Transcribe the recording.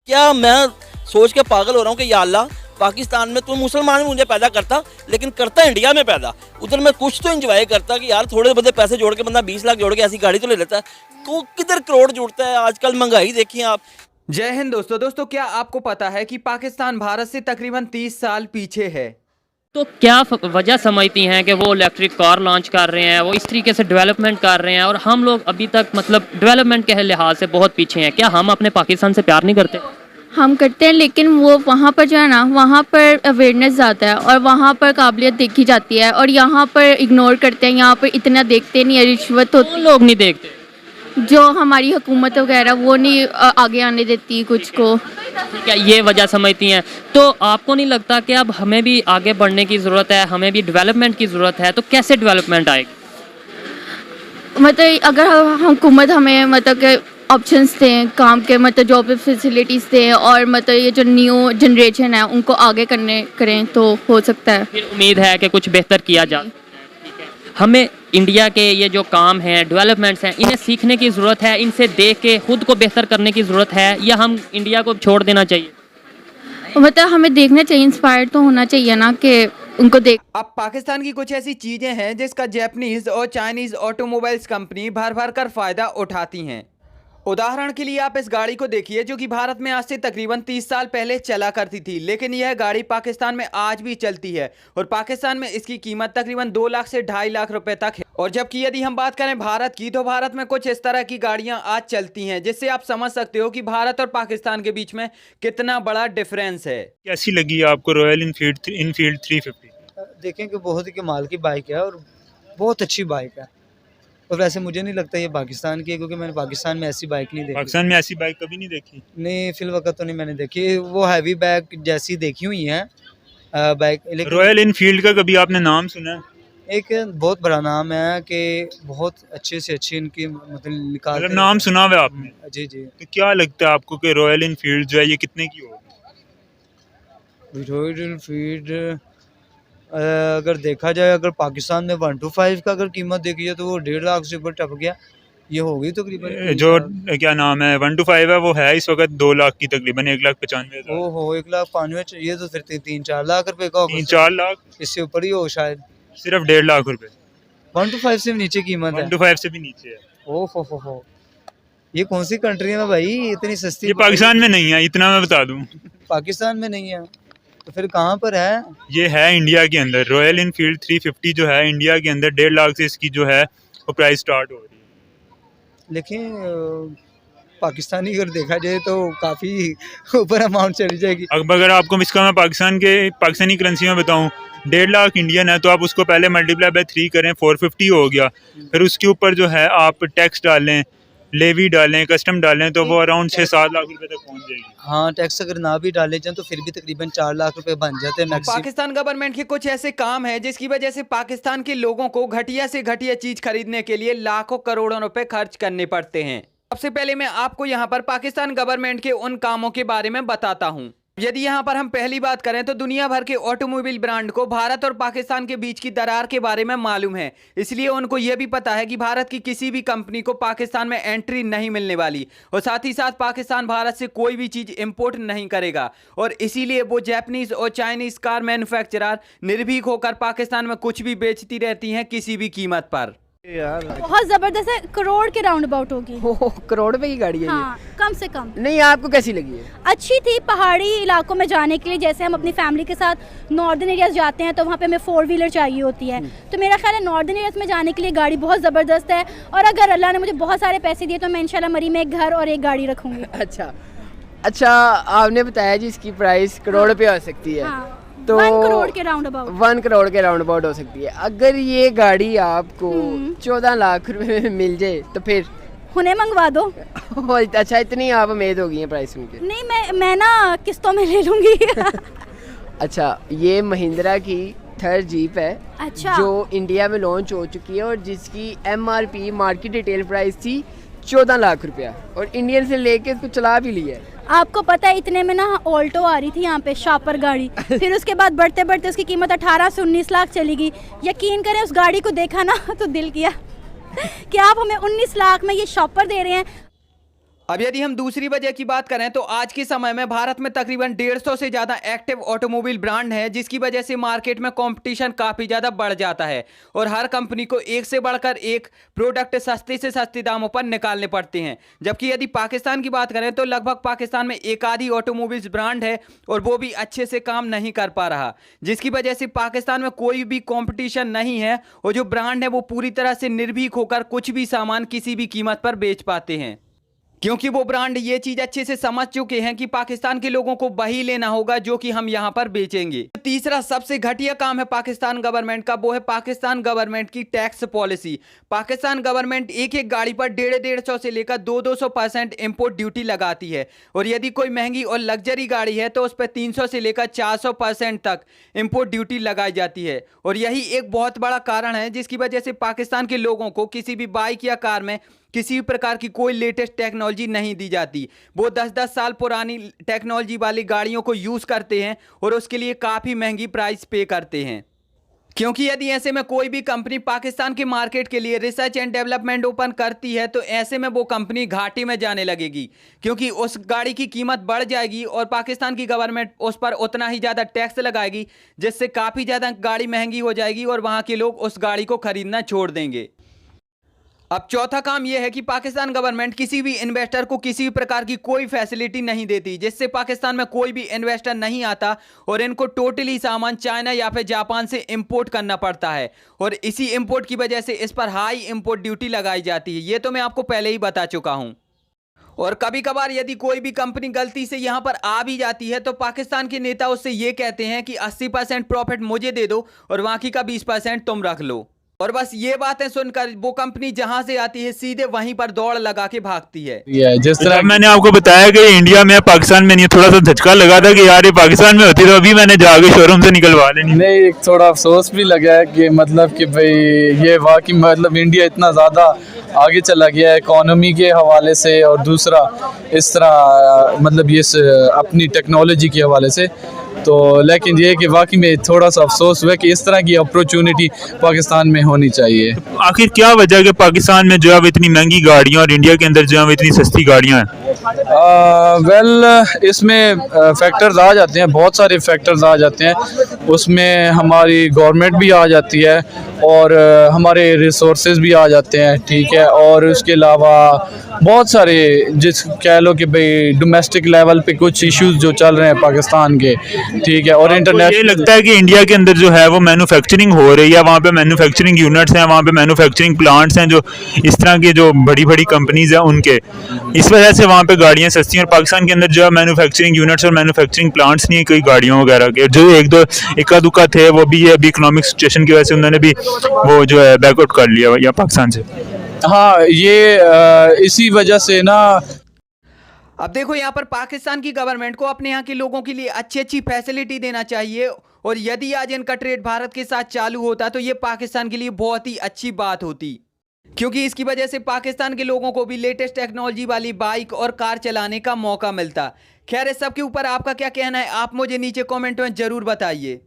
क्या मैं सोच के पागल हो रहा हूँ कि या अल्लाह पाकिस्तान में तो मुसलमान भी मुझे पैदा करता, लेकिन करता इंडिया में पैदा। उधर मैं कुछ तो एंजॉय करता कि यार थोड़े बहुत पैसे जोड़ के बंदा 20 लाख जोड़ के ऐसी गाड़ी तो ले लेता है। तो किधर करोड़ जुड़ता है, आजकल महंगाई देखिए आप। जय हिंद दोस्तों क्या आपको पता है कि पाकिस्तान भारत से तकरीबन 30 साल पीछे है। तो क्या वजह समझती हैं कि वो इलेक्ट्रिक कार लॉन्च कर रहे हैं, वो इस तरीके से डेवलपमेंट कर रहे हैं और हम लोग अभी तक मतलब डेवलपमेंट के लिहाज से बहुत पीछे हैं। क्या हम अपने पाकिस्तान से प्यार नहीं करते? हम करते हैं, लेकिन वो वहाँ पर जो है ना, वहाँ पर अवेयरनेस ज़्यादा है और वहाँ पर काबिलियत देखी जाती है और यहाँ पर इग्नोर करते हैं। यहाँ पर इतना देखते नहीं है, रिश्वत होती, लोग नहीं देखते। जो हमारी हुकूमत वगैरह वो नहीं आगे आने देती कुछ को। ठीक है, ये वजह समझती हैं। तो आपको नहीं लगता कि अब हमें भी आगे बढ़ने की ज़रूरत है, हमें भी डेवलपमेंट की ज़रूरत है? तो कैसे डेवलपमेंट आएगी? मतलब अगर हुकूमत हमें मतलब के ऑप्शंस दें काम के, मतलब जॉब फैसिलिटीज़ दें और मतलब ये जो न्यू जनरेशन है उनको आगे करें तो हो सकता है। फिर उम्मीद है कि कुछ बेहतर किया जा सकता है। ठीक है, हमें इंडिया के ये जो काम हैं, डेवलपमेंट्स हैं, इन्हें सीखने की ज़रूरत है, इनसे देख के खुद को बेहतर करने की ज़रूरत है, या हम इंडिया को छोड़ देना चाहिए? मतलब हमें देखना चाहिए, इंस्पायर तो होना चाहिए ना कि उनको देख। अब पाकिस्तान की कुछ ऐसी चीजें हैं जिसका जापानीज और चाइनीज ऑटोमोबाइल्स कंपनी भर भर कर फायदा उठाती हैं। उदाहरण के लिए आप इस गाड़ी को देखिए जो कि भारत में आज से तकरीबन 30 साल पहले चला करती थी, लेकिन यह गाड़ी पाकिस्तान में आज भी चलती है और पाकिस्तान में इसकी कीमत तकरीबन 2 लाख से 2.5 लाख रुपए तक है। और जबकि यदि हम बात करें भारत की, तो भारत में कुछ इस तरह की गाड़ियां आज चलती हैं, जिससे आप समझ सकते हो कि भारत और पाकिस्तान के बीच में कितना बड़ा डिफरेंस है। कैसी लगी आपको रॉयल इनफील्ड 350? देखें कि बहुत ही कमाल की बाइक है और बहुत अच्छी बाइक है। और वैसे मुझे नहीं लगता ये पाकिस्तान की है, क्योंकि मैंने पाकिस्तान में ऐसी बाइक नहीं देखी। पाकिस्तान में ऐसी बाइक कभी नहीं देखी? नहीं, फिलवकत तो नहीं मैंने देखी। वो हैवी बाइक जैसी देखी हुई है बाइक, लेकिन रॉयल इनफील्ड का कभी आपने नाम सुना? एक बहुत बड़ा नाम है कि बहुत अच्छे से अच्छी इनकी मतलब निकाल, मतलब नाम सुना हुआ है आपने? जी जी। तो क्या लगता है आपको कि रॉयल इनफील्ड जो है ये कितने की होगी? रॉयल इनफील्ड अगर देखा जाए, अगर पाकिस्तान में 125 का अगर कीमत देखी जाए तो वो 1.5 लाख से ऊपर टप गया। ये होगी तकरीबन जो क्या नाम है 125 है वो है इस वक्त 2 लाख की, तकरीबन 1,95,000। ओहो, 1,95,000। ये तो फिर 3-4 लाख रुपए का होगा। 3-4 लाख? इससे ऊपर ही हो शायद। सिर्फ 1.5 लाख रुपए? 125 से भी नीचे कीमत है? 125 से भी नीचे है। ओहो हो। ये कौन सी कंट्री है भाई, इतनी सस्ती? ये पाकिस्तान में नहीं है, इतना मैं बता दूं। पाकिस्तान में नहीं है तो फिर कहाँ पर है? ये है इंडिया के अंदर। रॉयल इनफील्ड 350 जो है इंडिया के अंदर 1.5 लाख से इसकी जो है वो प्राइस स्टार्ट हो रही है। लेकिन पाकिस्तानी अगर देखा जाए तो काफ़ी ऊपर अमाउंट चली जाएगी। अब अगर आपको इसका मैं पाकिस्तानी करेंसी में बताऊं, 1.5 लाख इंडियन है तो आप उसको पहले मल्टीप्लाई बाय 3 करें, 450 हो गया। फिर उसके ऊपर जो है आप टैक्स डालें, लेवी डालें, कस्टम डालें, तो वो अराउंड 6-7 लाख रुपए तक पहुंच जाएगी। हाँ, टैक्स अगर ना भी डाले जाए तो फिर भी तकरीबन 4 लाख रुपए बन जाते हैं मैक्सिमम। पाकिस्तान गवर्नमेंट के कुछ ऐसे काम हैं जिसकी वजह से पाकिस्तान के लोगों को घटिया से घटिया चीज खरीदने के लिए लाखों करोड़ों रुपए खर्च करने पड़ते हैं। सबसे पहले मैं आपको यहाँ पर पाकिस्तान गवर्नमेंट के उन कामों के बारे में बताता हूँ। यदि यहाँ पर हम पहली बात करें तो दुनिया भर के ऑटोमोबाइल ब्रांड को भारत और पाकिस्तान के बीच की दरार के बारे में मालूम है, इसलिए उनको यह भी पता है कि भारत की किसी भी कंपनी को पाकिस्तान में एंट्री नहीं मिलने वाली और साथ ही साथ पाकिस्तान भारत से कोई भी चीज़ इंपोर्ट नहीं करेगा। और इसीलिए वो जापानीज और चाइनीज कार मैन्युफैक्चरर निर्भीक होकर पाकिस्तान में कुछ भी बेचती रहती हैं किसी भी कीमत पर। बहुत जबरदस्त है, करोड़ के राउंड अबाउट होगी। करोड़ रुपए की गाड़ी है? हाँ, कम से कम। नहीं, आपको कैसी लगी है? अच्छी थी, पहाड़ी इलाकों में जाने के लिए, जैसे हम अपनी फैमिली के साथ नॉर्दर्न एरियाज जाते हैं तो वहाँ पे हमें 4 व्हीलर चाहिए होती है, तो मेरा ख्याल है नॉर्दर्न एरियाज में जाने के लिए गाड़ी बहुत ज़बरदस्त है। और अगर अल्लाह ने मुझे बहुत सारे पैसे दिए तो मैं इंशाल्लाह मरी में एक घर और एक गाड़ी रखूँगी। अच्छा, आपने बताया जी इसकी प्राइस करोड़ रुपये हो सकती है। हाँ, तो 1 करोड़ के राउंड अबाउट। 1 करोड़ के राउंड अबाउट हो सकती है। अगर ये गाड़ी आपको 14 लाख रुपए में मिल जाए तो फिर उन्हें मंगवा दो। अच्छा, इतनी आप उम्मीद हो गई है प्राइस उनके? नहीं, मैं ना किस्तों में ले लूँगी। अच्छा, ये महिंद्रा की थर जीप है। अच्छा। जो इंडिया में लॉन्च हो चुकी है और जिसकी MRP मार्केट डिटेल प्राइस थी 14 लाख रुपया, और इंडियन से लेके इसको चला भी लिया है। आपको पता है इतने में ना ऑल्टो आ रही थी यहाँ पे, शॉपर गाड़ी, फिर उसके बाद बढ़ते बढ़ते उसकी कीमत 18 से 19 लाख चली गई। यकीन करें उस गाड़ी को देखा ना तो दिल किया कि आप हमें 19 लाख में ये शॉपर दे रहे हैं। अब यदि हम दूसरी वजह की बात करें तो आज के समय में भारत में तकरीबन 150 से ज़्यादा एक्टिव ऑटोमोबाइल ब्रांड है, जिसकी वजह से मार्केट में कंपटीशन काफ़ी ज़्यादा बढ़ जाता है और हर कंपनी को एक से बढ़कर एक प्रोडक्ट सस्ते से सस्ते दामों पर निकालने पड़ते हैं। जबकि यदि पाकिस्तान की बात करें तो लगभग पाकिस्तान में एक आधी ऑटोमोबाइल्स ब्रांड है और वो भी अच्छे से काम नहीं कर पा रहा, जिसकी वजह से पाकिस्तान में कोई भी कॉम्पिटिशन नहीं है और जो ब्रांड है वो पूरी तरह से निर्भीक होकर कुछ भी सामान किसी भी कीमत पर बेच पाते हैं, क्योंकि वो ब्रांड ये चीज अच्छे से समझ चुके हैं कि पाकिस्तान के लोगों को वही लेना होगा जो कि हम यहाँ पर बेचेंगे। तीसरा सबसे घटिया काम है पाकिस्तान गवर्नमेंट का, वो है पाकिस्तान गवर्नमेंट की टैक्स पॉलिसी। पाकिस्तान गवर्नमेंट एक एक गाड़ी पर 150 से लेकर 200% इंपोर्ट ड्यूटी लगाती है और यदि कोई महंगी और लग्जरी गाड़ी है तो उस पर 300 से लेकर 400% तक इंपोर्ट ड्यूटी लगाई जाती है। और यही एक बहुत बड़ा कारण है जिसकी वजह से पाकिस्तान के लोगों को किसी भी बाइक या कार में किसी भी प्रकार की कोई लेटेस्ट टेक्नोलॉजी नहीं दी जाती। वो 10-10 साल पुरानी टेक्नोलॉजी वाली गाड़ियों को यूज़ करते हैं और उसके लिए काफ़ी महंगी प्राइस पे करते हैं, क्योंकि यदि ऐसे में कोई भी कंपनी पाकिस्तान के मार्केट के लिए रिसर्च एंड डेवलपमेंट ओपन करती है तो ऐसे में वो कंपनी घाटे में जाने लगेगी, क्योंकि उस गाड़ी की कीमत बढ़ जाएगी और पाकिस्तान की गवर्नमेंट उस पर उतना ही ज़्यादा टैक्स लगाएगी, जिससे काफ़ी ज़्यादा गाड़ी महंगी हो जाएगी और वहाँ के लोग उस गाड़ी को खरीदना छोड़ देंगे। अब चौथा काम यह है कि पाकिस्तान गवर्नमेंट किसी भी इन्वेस्टर को किसी भी प्रकार की कोई फैसिलिटी नहीं देती, जिससे पाकिस्तान में कोई भी इन्वेस्टर नहीं आता और इनको टोटली सामान चाइना या फिर जापान से इंपोर्ट करना पड़ता है और इसी इंपोर्ट की वजह से इस पर हाई इंपोर्ट ड्यूटी लगाई जाती है। ये तो मैं आपको पहले ही बता चुका हूं। और कभी कभार यदि कोई भी कंपनी गलती से यहां पर आ भी जाती है तो पाकिस्तान के नेता उससे ये कहते हैं कि 80% प्रॉफिट मुझे दे दो और बाकी का 20% तुम रख लो। और बस ये बातें सुनकर वो कंपनी जहां से आती है सीधे वहीं पर दौड़ लगा के भागती है। जिस तरह मैंने आपको बताया कि इंडिया में पाकिस्तान में नहीं, थोड़ा सा झटका लगा था कि यार ये पाकिस्तान में होती तो अभी मैंने जाके शोरूम से निकलवा लेनी। नहीं, एक थोड़ा अफसोस भी लगा है कि मतलब कि भाई ये वाकई मतलब इंडिया इतना ज़्यादा आगे चला गया है इकोनॉमी के हवाले से और दूसरा इस तरह मतलब ये अपनी टेक्नोलॉजी के हवाले से, तो लेकिन ये कि वाकई में थोड़ा सा अफसोस हुआ कि इस तरह की अपॉर्चुनिटी पाकिस्तान में होनी चाहिए। आखिर क्या वजह है कि पाकिस्तान में जो है इतनी महंगी गाड़ियाँ और इंडिया के अंदर जो है इतनी सस्ती गाड़ियाँ हैं? वेल इसमें फैक्टर्स आ जाते हैं, बहुत सारे फैक्टर्स आ जाते हैं, उसमें हमारी गवर्नमेंट भी आ जाती है और हमारे रिसोर्सेज भी आ जाते हैं, ठीक है, और उसके अलावा बहुत सारे जिस कह लो कि भाई डोमेस्टिक लेवल पे कुछ इश्यूज जो चल रहे हैं पाकिस्तान के, ठीक है, और इंटरनेशनल। ये लगता है कि इंडिया के अंदर जो है वो मैन्युफैक्चरिंग हो रही है, वहाँ पे मैन्युफैक्चरिंग यूनिट्स हैं, वहाँ पे मैन्युफैक्चरिंग प्लांट्स हैं, जो इस तरह की जो बड़ी बड़ी कंपनीज हैं उनके, इस वजह से वहाँ पे गाड़ियाँ सस्ती हैं। और पाकिस्तान के अंदर जो है मैन्युफैक्चरिंग यूनिट्स और मैन्युफैक्चरिंग प्लांट्स नहीं है कोई गाड़ियों वगैरह के, जो एक दो इक्का दुक्का थे वो भी अभी इकोनॉमिक सिचुएशन की वजह से उन्होंने भी वो जो है बैकआउट कर लिया या पाकिस्तान से। हाँ, ये इसी वजह से ना। अब देखो यहाँ पर पाकिस्तान की गवर्नमेंट को अपने यहाँ के लोगों के लिए अच्छी अच्छी फैसिलिटी देना चाहिए और यदि आज इनका ट्रेड भारत के साथ चालू होता तो ये पाकिस्तान के लिए बहुत ही अच्छी बात होती, क्योंकि इसकी वजह से पाकिस्तान के लोगों को भी लेटेस्ट टेक्नोलॉजी वाली बाइक और कार चलाने का मौका मिलता। खैर, इस सब के ऊपर आपका क्या कहना है आप मुझे नीचे कमेंट में ज़रूर बताइए।